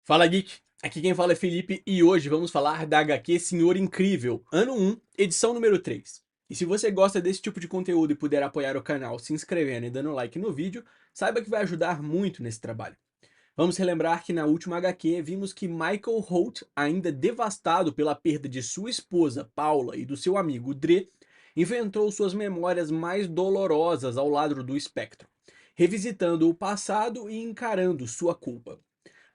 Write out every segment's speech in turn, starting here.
Fala Geek, aqui quem fala é Felipe e hoje vamos falar da HQ Senhor Incrível, ano 1, edição número 3. E se você gosta desse tipo de conteúdo e puder apoiar o canal se inscrevendo e dando like no vídeo, saiba que vai ajudar muito nesse trabalho. Vamos relembrar que na última HQ vimos que Michael Holt, ainda devastado pela perda de sua esposa Paula e do seu amigo Dre, enfrentou suas memórias mais dolorosas ao lado do espectro, revisitando o passado e encarando sua culpa.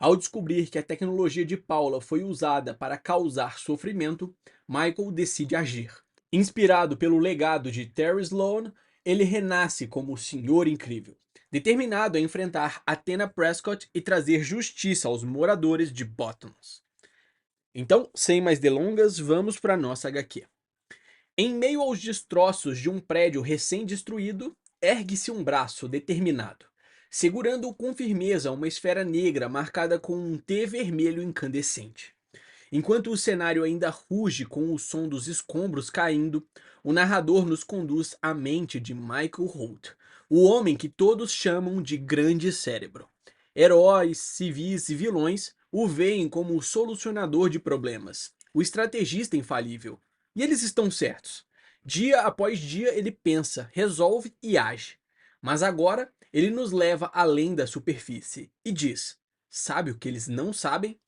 Ao descobrir que a tecnologia de Paula foi usada para causar sofrimento, Michael decide agir. Inspirado pelo legado de Terry Sloan, ele renasce como o Senhor Incrível, determinado a enfrentar Athena Prescott e trazer justiça aos moradores de Bottoms. Então, sem mais delongas, vamos para nossa HQ. Em meio aos destroços de um prédio recém-destruído, ergue-se um braço determinado, segurando com firmeza uma esfera negra marcada com um T vermelho incandescente. Enquanto o cenário ainda ruge com o som dos escombros caindo, o narrador nos conduz à mente de Michael Holt, o homem que todos chamam de Grande Cérebro. Heróis, civis e vilões o veem como o solucionador de problemas, o estrategista infalível. E eles estão certos. Dia após dia ele pensa, resolve e age. Mas agora ele nos leva além da superfície e diz: sabe o que eles não sabem?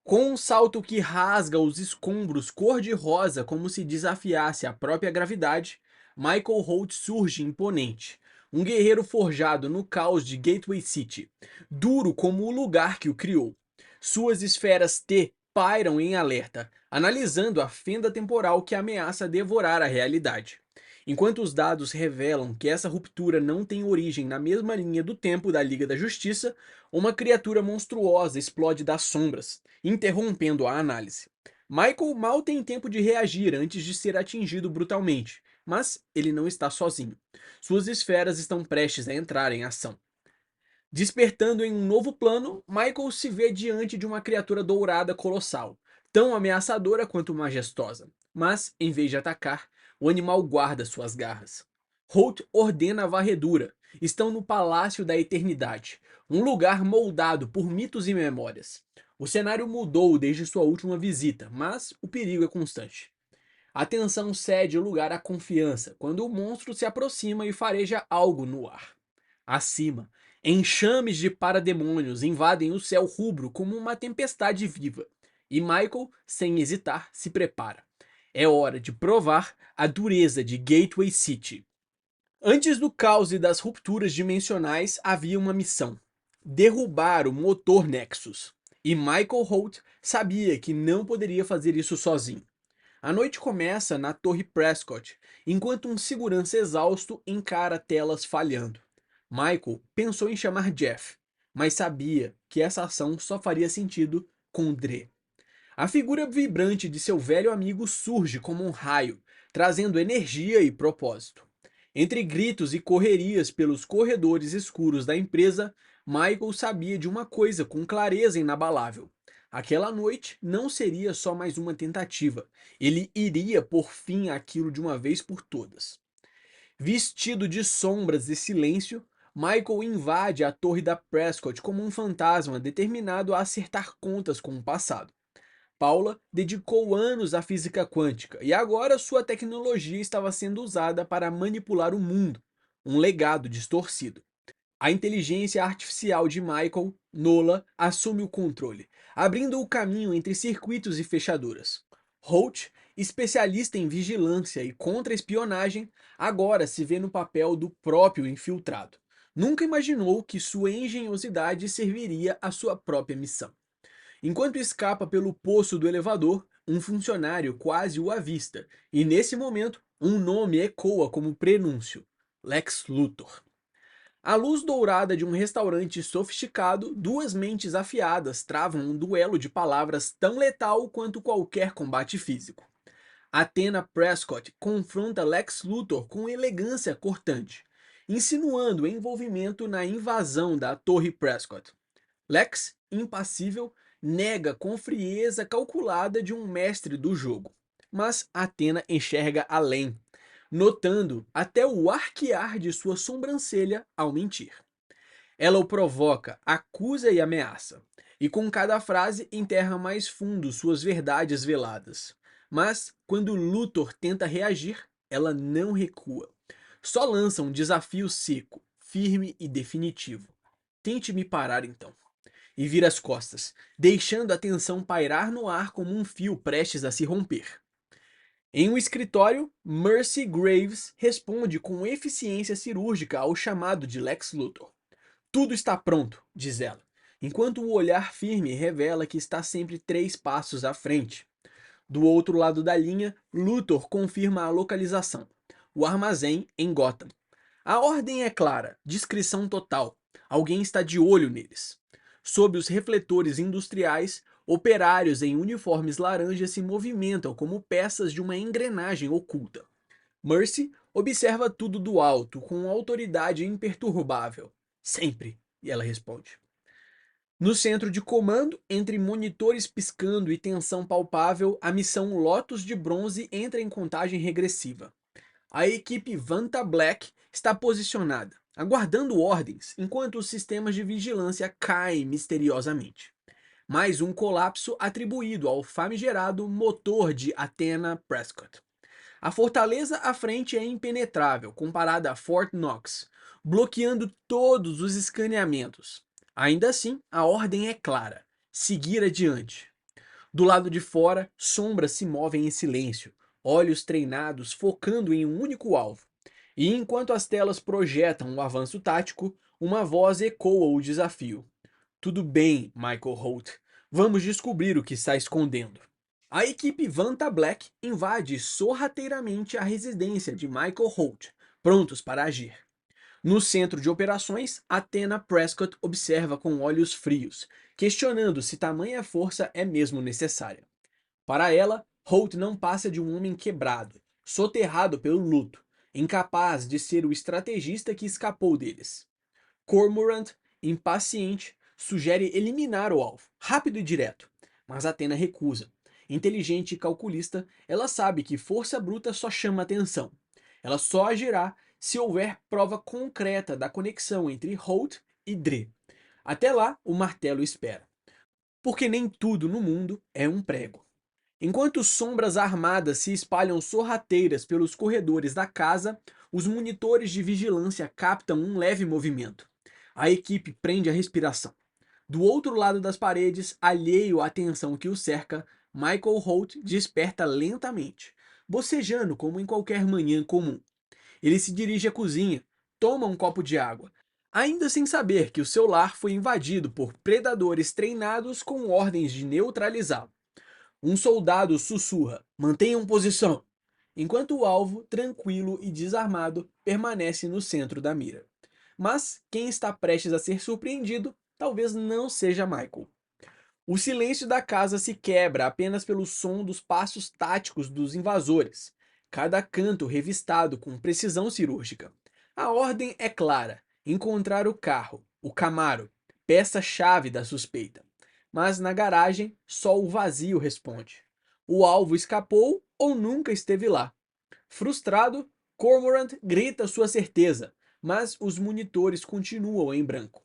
Com um salto que rasga os escombros cor-de-rosa como se desafiasse a própria gravidade, Michael Holt surge imponente. Um guerreiro forjado no caos de Gateway City, duro como o lugar que o criou. Suas esferas T pairam em alerta, analisando a fenda temporal que ameaça devorar a realidade. Enquanto os dados revelam que essa ruptura não tem origem na mesma linha do tempo da Liga da Justiça, uma criatura monstruosa explode das sombras, interrompendo a análise. Michael mal tem tempo de reagir antes de ser atingido brutalmente, mas ele não está sozinho. Suas esferas estão prestes a entrar em ação. Despertando em um novo plano, Michael se vê diante de uma criatura dourada colossal, tão ameaçadora quanto majestosa. Mas, em vez de atacar, o animal guarda suas garras. Holt ordena a varredura. Estão no Palácio da Eternidade, um lugar moldado por mitos e memórias. O cenário mudou desde sua última visita, mas o perigo é constante. A tensão cede lugar à confiança quando o monstro se aproxima e fareja algo no ar. Acima, enxames de parademônios invadem o céu rubro como uma tempestade viva, e Michael, sem hesitar, se prepara. É hora de provar a dureza de Gateway City. Antes do caos e das rupturas dimensionais havia uma missão: derrubar o motor Nexus. E Michael Holt sabia que não poderia fazer isso sozinho. A noite começa na Torre Prescott, enquanto um segurança exausto encara telas falhando. Michael pensou em chamar Jeff, mas sabia que essa ação só faria sentido com Dre. A figura vibrante de seu velho amigo surge como um raio, trazendo energia e propósito. Entre gritos e correrias pelos corredores escuros da empresa, Michael sabia de uma coisa com clareza inabalável. Aquela noite não seria só mais uma tentativa. Ele iria pôr fim àquilo de uma vez por todas. Vestido de sombras e silêncio, Michael invade a torre da Prescott como um fantasma determinado a acertar contas com o passado. Paula dedicou anos à física quântica e agora sua tecnologia estava sendo usada para manipular o mundo, um legado distorcido. A inteligência artificial de Michael, Nola, assume o controle, abrindo o caminho entre circuitos e fechaduras. Holt, especialista em vigilância e contra-espionagem, agora se vê no papel do próprio infiltrado. Nunca imaginou que sua engenhosidade serviria à sua própria missão. Enquanto escapa pelo poço do elevador, um funcionário quase o avista, e nesse momento, um nome ecoa como prenúncio: Lex Luthor. À luz dourada de um restaurante sofisticado, duas mentes afiadas travam um duelo de palavras tão letal quanto qualquer combate físico. Athena Prescott confronta Lex Luthor com elegância cortante, insinuando envolvimento na invasão da Torre Prescott. Lex, impassível, nega com frieza calculada de um mestre do jogo. Mas Athena enxerga além, notando até o arquear de sua sobrancelha ao mentir. Ela o provoca, acusa e ameaça. e com cada frase enterra mais fundo suas verdades veladas. Mas, quando Luthor tenta reagir, ela não recua. Só lança um desafio seco, firme e definitivo. Tente me parar então. E vira as costas, deixando a tensão pairar no ar como um fio prestes a se romper. Em um escritório, Mercy Graves responde com eficiência cirúrgica ao chamado de Lex Luthor. Tudo está pronto, diz ela, enquanto o olhar firme revela que está sempre 3 passos à frente. Do outro lado da linha, Luthor confirma a localização: o armazém em Gotham. A ordem é clara, discrição total. Alguém está de olho neles. Sob os refletores industriais, operários em uniformes laranja se movimentam como peças de uma engrenagem oculta. Mercy observa tudo do alto, com autoridade imperturbável. Sempre, e ela responde. No centro de comando, entre monitores piscando e tensão palpável, a missão Lotus de Bronze entra em contagem regressiva. A equipe Vanta Black está posicionada, aguardando ordens, enquanto os sistemas de vigilância caem misteriosamente. Mais um colapso atribuído ao famigerado motor de Athena Prescott. A fortaleza à frente é impenetrável comparada a Fort Knox, bloqueando todos os escaneamentos. Ainda assim, a ordem é clara: seguir adiante. Do lado de fora, sombras se movem em silêncio, olhos treinados focando em um único alvo. E enquanto as telas projetam o avanço tático, uma voz ecoa o desafio. Tudo bem, Michael Holt. Vamos descobrir o que está escondendo. A equipe Vanta Black invade sorrateiramente a residência de Michael Holt, prontos para agir. No centro de operações, Athena Prescott observa com olhos frios, questionando se tamanha força é mesmo necessária. Para ela, Holt não passa de um homem quebrado, soterrado pelo luto, incapaz de ser o estrategista que escapou deles. Cormorant, impaciente, sugere eliminar o alvo, rápido e direto, mas Athena recusa. Inteligente e calculista, ela sabe que força bruta só chama atenção. Ela só agirá se houver prova concreta da conexão entre Holt e Dre. Até lá, o martelo espera. Porque nem tudo no mundo é um prego. Enquanto sombras armadas se espalham sorrateiras pelos corredores da casa, os monitores de vigilância captam um leve movimento. A equipe prende a respiração. Do outro lado das paredes, alheio à tensão que o cerca, Michael Holt desperta lentamente, bocejando como em qualquer manhã comum. Ele se dirige à cozinha, toma um copo de água, ainda sem saber que o seu lar foi invadido por predadores treinados com ordens de neutralizá-lo. Um soldado sussurra: mantenham posição, enquanto o alvo, tranquilo e desarmado, permanece no centro da mira. Mas quem está prestes a ser surpreendido talvez não seja Michael. O silêncio da casa se quebra apenas pelo som dos passos táticos dos invasores, cada canto revistado com precisão cirúrgica. A ordem é clara: encontrar o carro, o Camaro, peça-chave da suspeita. Mas na garagem, só o vazio responde. O alvo escapou ou nunca esteve lá. Frustrado, Cormorant grita sua certeza, mas os monitores continuam em branco.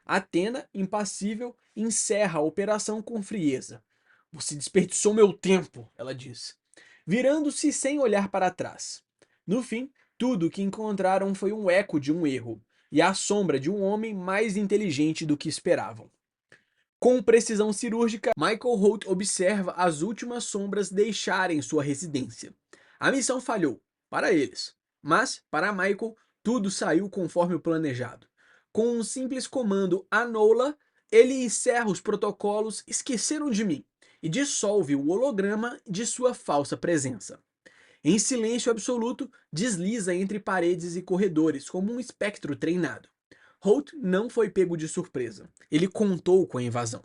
Athena, impassível, encerra a operação com frieza. Você desperdiçou meu tempo, ela diz, virando-se sem olhar para trás. No fim, tudo o que encontraram foi um eco de um erro e a sombra de um homem mais inteligente do que esperavam. Com precisão cirúrgica, Michael Holt observa as últimas sombras deixarem sua residência. A missão falhou, para eles, mas, para Michael, tudo saiu conforme o planejado. Com um simples comando Anola, ele encerra os protocolos Esqueceram de Mim e dissolve o holograma de sua falsa presença. Em silêncio absoluto, desliza entre paredes e corredores como um espectro treinado. Holt não foi pego de surpresa. Ele contou com a invasão.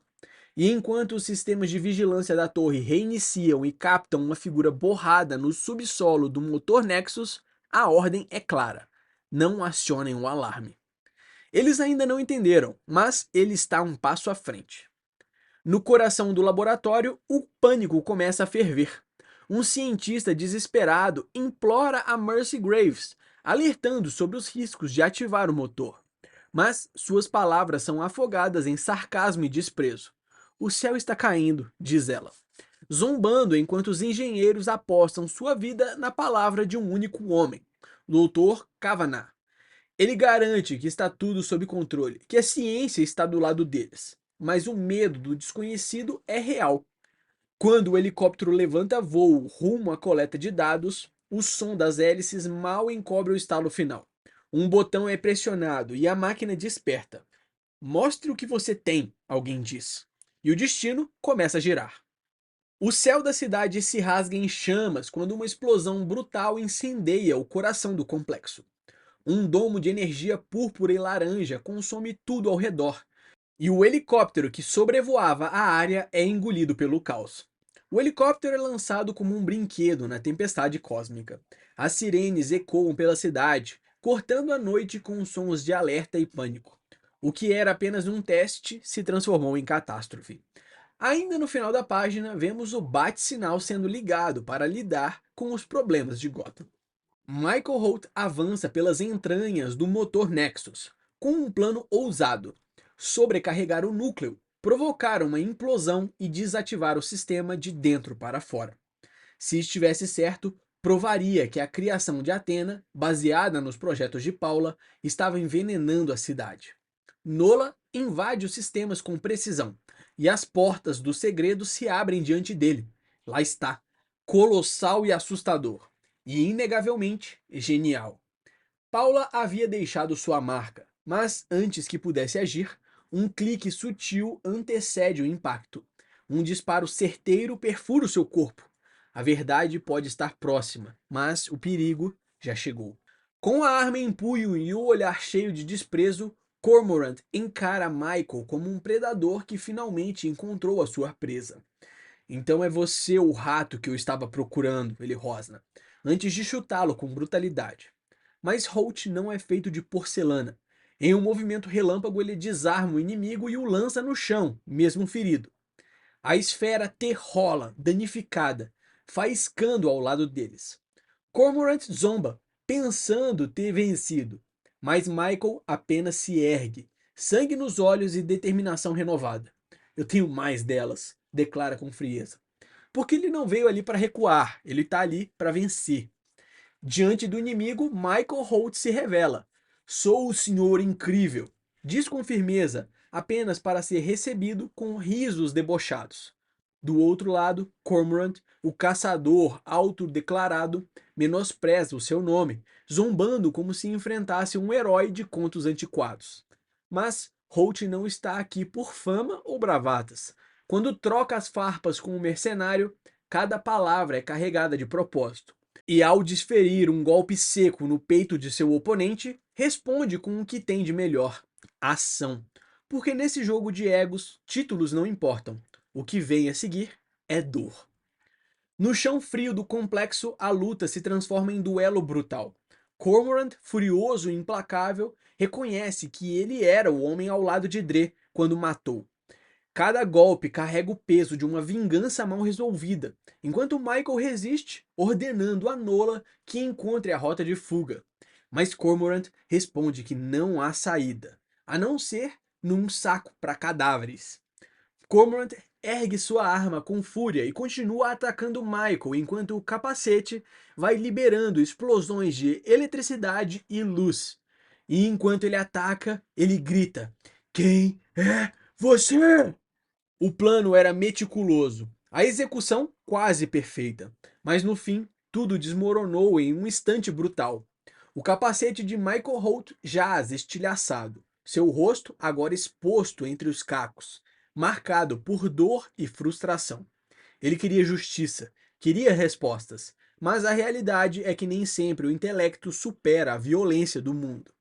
E enquanto os sistemas de vigilância da torre reiniciam e captam uma figura borrada no subsolo do motor Nexus, a ordem é clara: não acionem o alarme. Eles ainda não entenderam, mas ele está um passo à frente. No coração do laboratório, o pânico começa a ferver. Um cientista desesperado implora a Mercy Graves, alertando sobre os riscos de ativar o motor. Mas suas palavras são afogadas em sarcasmo e desprezo. O céu está caindo, diz ela, zombando enquanto os engenheiros apostam sua vida na palavra de um único homem, Dr. Kavanagh. Ele garante que está tudo sob controle, que a ciência está do lado deles. Mas o medo do desconhecido é real. Quando o helicóptero levanta voo rumo à coleta de dados, o som das hélices mal encobre o estalo final. Um botão é pressionado e a máquina desperta. Mostre o que você tem, alguém diz. E o destino começa a girar. O céu da cidade se rasga em chamas quando uma explosão brutal incendeia o coração do complexo. Um domo de energia púrpura e laranja consome tudo ao redor, e o helicóptero que sobrevoava a área é engolido pelo caos. O helicóptero é lançado como um brinquedo na tempestade cósmica. As sirenes ecoam pela cidade, cortando a noite com sons de alerta e pânico. O que era apenas um teste se transformou em catástrofe. Ainda no final da página, vemos o bate-sinal sendo ligado para lidar com os problemas de Gotham. Michael Holt avança pelas entranhas do motor Nexus, com um plano ousado: sobrecarregar o núcleo, provocar uma implosão e desativar o sistema de dentro para fora. Se estivesse certo, provaria que a criação de Athena, baseada nos projetos de Paula, estava envenenando a cidade. Nola invade os sistemas com precisão, e as portas do segredo se abrem diante dele. Lá está, colossal e assustador, e inegavelmente genial. Paula havia deixado sua marca, mas antes que pudesse agir, um clique sutil antecede o impacto. Um disparo certeiro perfura o seu corpo. A verdade pode estar próxima, mas o perigo já chegou. Com a arma em punho e o olhar cheio de desprezo, Cormorant encara Michael como um predador que finalmente encontrou a sua presa. Então é você o rato que eu estava procurando, ele rosna, antes de chutá-lo com brutalidade. Mas Holt não é feito de porcelana. Em um movimento relâmpago, ele desarma o inimigo e o lança no chão, mesmo ferido. A esfera T rola, danificada, faiscando ao lado deles. Cormorant zomba, pensando ter vencido, mas Michael apenas se ergue, sangue nos olhos e determinação renovada. Eu tenho mais delas, declara com frieza. Porque ele não veio ali para recuar, ele está ali para vencer. Diante do inimigo, Michael Holt se revela. Sou o senhor incrível. Diz com firmeza, apenas para ser recebido com risos debochados. Do outro lado, Cormorant, o caçador autodeclarado, menospreza o seu nome, zombando como se enfrentasse um herói de contos antiquados. Mas Holt não está aqui por fama ou bravatas. Quando troca as farpas com o mercenário, cada palavra é carregada de propósito. E ao desferir um golpe seco no peito de seu oponente, responde com o que tem de melhor: ação. Porque nesse jogo de egos, títulos não importam. O que vem a seguir é dor. No chão frio do complexo, a luta se transforma em duelo brutal. Cormorant, furioso e implacável, reconhece que ele era o homem ao lado de Dre quando matou. Cada golpe carrega o peso de uma vingança mal resolvida, enquanto Michael resiste, ordenando a Nola que encontre a rota de fuga. Mas Cormorant responde que não há saída, a não ser num saco para cadáveres. Cormorant ergue sua arma com fúria e continua atacando Michael enquanto o capacete vai liberando explosões de eletricidade e luz. E enquanto ele ataca, ele grita: Quem é você? O plano era meticuloso, a execução quase perfeita, mas no fim tudo desmoronou em um instante brutal. O capacete de Michael Holt jaz estilhaçado, seu rosto agora exposto entre os cacos, marcado por dor e frustração. Ele queria justiça, queria respostas, mas a realidade é que nem sempre o intelecto supera a violência do mundo.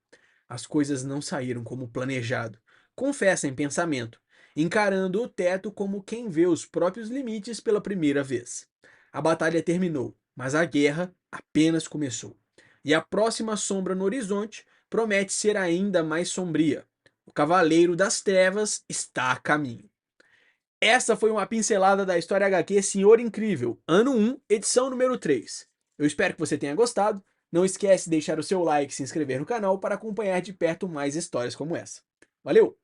As coisas não saíram como planejado, confessa em pensamento, encarando o teto como quem vê os próprios limites pela primeira vez. A batalha terminou, mas a guerra apenas começou. E a próxima sombra no horizonte promete ser ainda mais sombria. O Cavaleiro das Trevas está a caminho. Essa foi uma pincelada da história HQ Senhor Incrível, ano 1, edição número 3. Eu espero que você tenha gostado. Não esquece de deixar o seu like e se inscrever no canal para acompanhar de perto mais histórias como essa. Valeu!